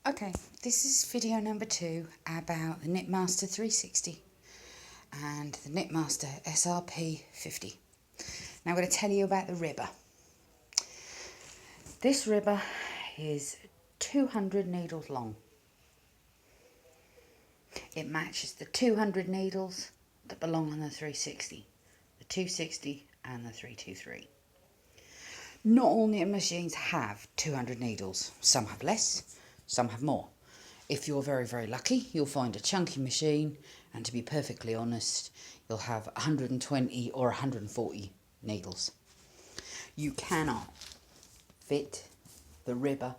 Okay, this is video number 2 about the Knitmaster 360 and the Knitmaster SRP 50. Now I'm going to tell you about the ribber. This ribber is 200 needles long. It matches the 200 needles that belong on the 360, the 260 and the 323. Not all knitting machines have 200 needles. Some have less, some have more. If you're very, very lucky, you'll find a chunky machine, and to be perfectly honest, you'll have 120 or 140 needles. You cannot fit the ribber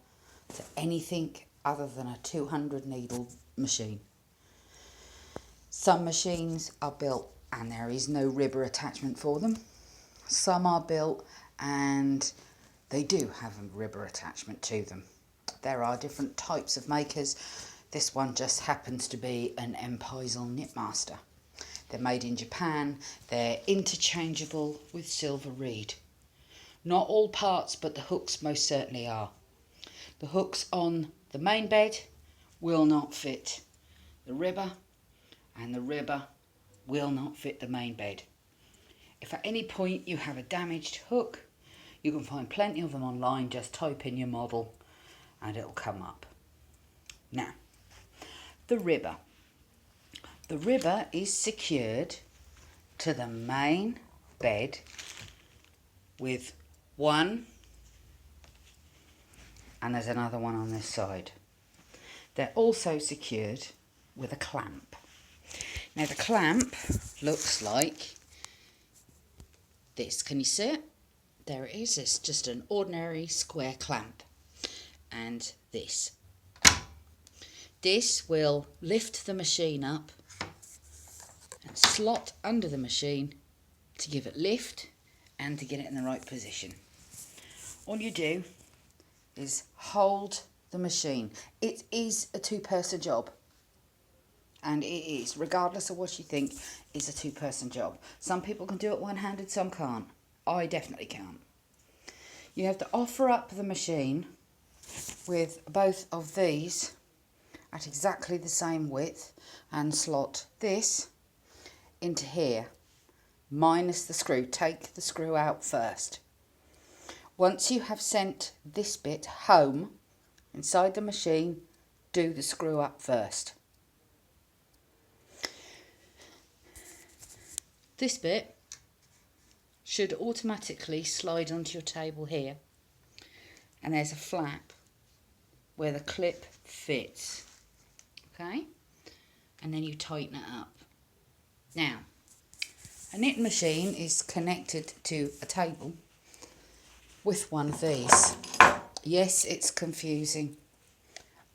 to anything other than a 200 needle machine. Some machines are built and there is no ribber attachment for them. Some are built and they do have a ribber attachment to them. There are different types of makers. This one just happens to be an Empire Knitmaster. They're made in Japan. They're interchangeable with silver reed. Not all parts, but the hooks most certainly are. The hooks on the main bed will not fit the ribber, and the ribber will not fit the main bed. If at any point you have a damaged hook, you can find plenty of them online. Just type in your model and it'll come up. Now, the ribber. The ribber is secured to the main bed with one, and there's another one on this side. They're also secured with a clamp. Now the clamp looks like this. Can you see it? There it is. It's just an ordinary square clamp. And this will lift the machine up and slot under the machine to give it lift and to get it in the right position. All you do is hold the machine. It is a two-person job, and it is, regardless of what you think, it's a two-person job. Some people can do it one-handed, some can't. I definitely can't. You have to offer up the machine with both of these at exactly the same width and slot this into here, minus the screw. Take the screw out first. Once you have sent this bit home inside the machine, do the screw up first. This bit should automatically slide onto your table here, and there's a flap where the clip fits, okay? And then you tighten it up. Now, a knitting machine is connected to a table with one of these. Yes, it's confusing.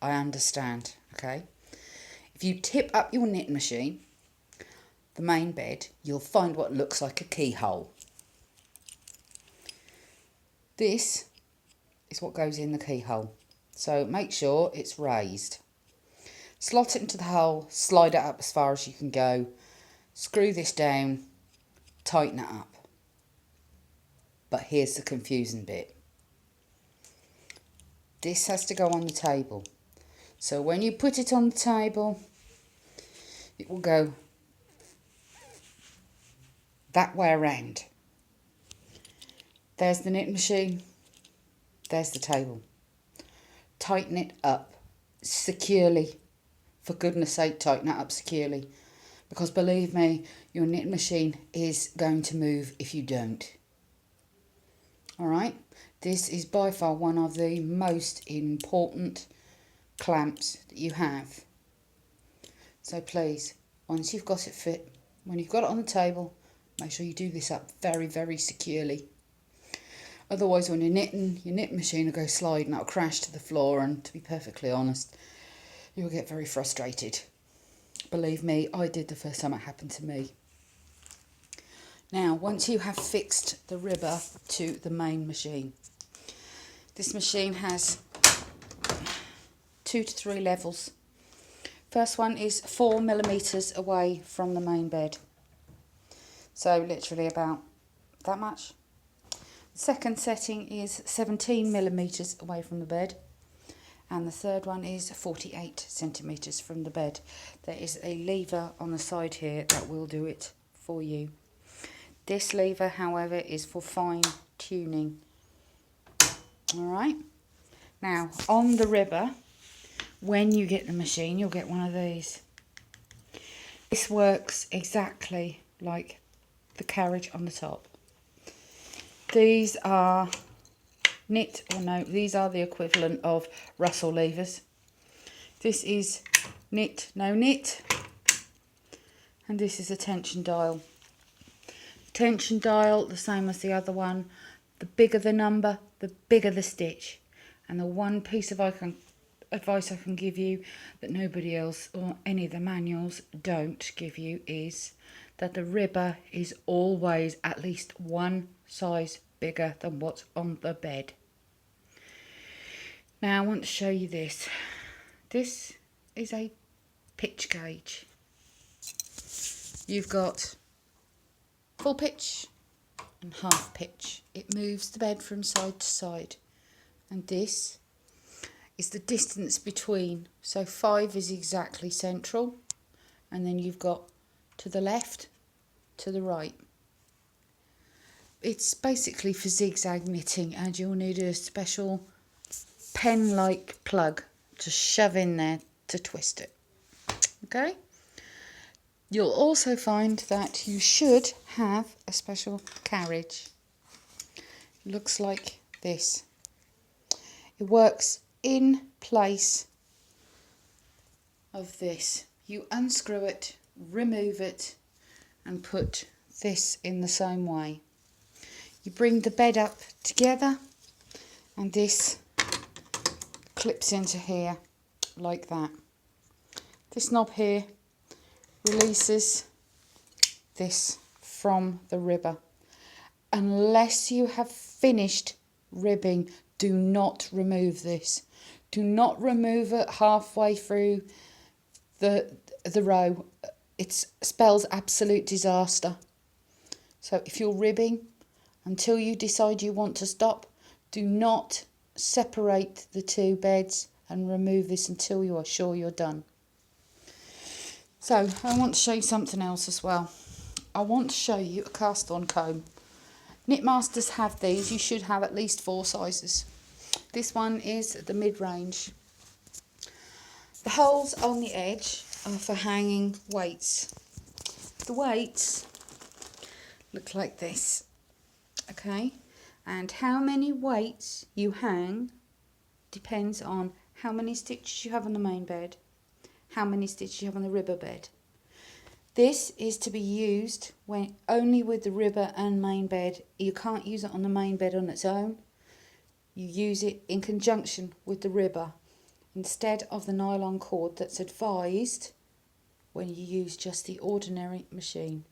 I understand, okay? If you tip up your knitting machine, the main bed, you'll find what looks like a keyhole. This is what goes in the keyhole. So make sure it's raised. Slot it into the hole, slide it up as far as you can go, screw this down, tighten it up. But here's the confusing bit. This has to go on the table. So when you put it on the table, it will go that way around. There's the knitting machine, there's the table. Tighten it up securely. For goodness sake, tighten it up securely. Because believe me, your knitting machine is going to move if you don't. Alright, this is by far one of the most important clamps that you have. So please, once you've got it fit, when you've got it on the table, make sure you do this up very, very securely. Otherwise, when you're knitting, your knitting machine will go slide and it'll crash to the floor, and to be perfectly honest, you'll get very frustrated. Believe me, I did the first time it happened to me. Now, once you have fixed the ribber to the main machine, this machine has 2 to 3 levels. First one is 4 millimeters away from the main bed. So literally about that much. The second setting is 17 millimeters away from the bed. and the third one is 48 centimetres from the bed. There is a lever on the side here that will do it for you. This lever, however, is for fine tuning. Alright, now on the ribber, when you get the machine, you'll get one of these. This works exactly like the carriage on the top. These are knit, or no, these are the equivalent of Russell levers. This is knit, no knit, and this is a tension dial. Tension dial, the same as the other one. The bigger the number, the bigger the stitch. And the one piece of advice I can give you that nobody else or any of the manuals don't give you is that the ribber is always at least one size bigger than what's on the bed. Now I want to show you this. This is a pitch gauge. You've got full pitch and half pitch. It moves the bed from side to side, and this is the distance between. So 5 is exactly central, and then you've got to the left, to the right. It's basically for zigzag knitting, and you'll need a special pen-like plug to shove in there to twist it. Okay? You'll also find that you should have a special carriage. It looks like this. It works in place of this. You unscrew it, remove it, and put this in the same way. You bring the bed up together, and this clips into here like that. This knob here releases this from the ribber. Unless you have finished ribbing, do not remove this. Do not remove it halfway through the row. It spells absolute disaster. So if you're ribbing, until you decide you want to stop, do not separate the two beds and remove this until you are sure you're done. So I want to show you something else as well. I want to show you a cast on comb. Knitmasters have these. You should have at least 4 sizes. This one is the mid-range. The holes on the edge are for hanging weights. The weights look like this. Okay, and how many weights you hang depends on how many stitches you have on the main bed, how many stitches you have on the ribber bed. This is to be used when only with the ribber and main bed. You can't use it on the main bed on its own. You use it in conjunction with the ribber instead of the nylon cord that's advised when you use just the ordinary machine.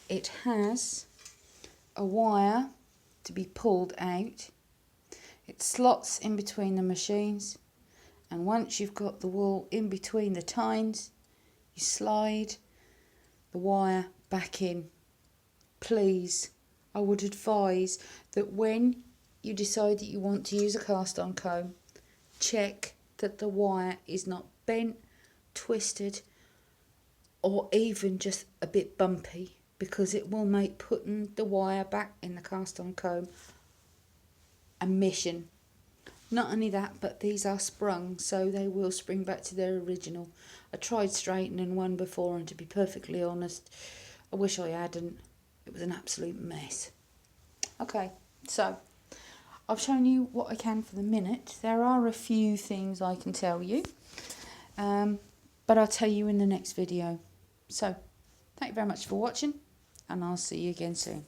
It has a wire to be pulled out. It slots in between the machines, and once you've got the wool in between the tines, you slide the wire back in. Please, I would advise that when you decide that you want to use a cast on comb, check that the wire is not bent, twisted, or even just a bit bumpy, because it will make putting the wire back in the cast on comb a mission. Not only that, but these are sprung, so they will spring back to their original. I tried straightening one before, and to be perfectly honest, I wish I hadn't. It was an absolute mess. Okay, so I've shown you what I can for the minute. There are a few things I can tell you, but I'll tell you in the next video. So, thank you very much for watching, and I'll see you again soon.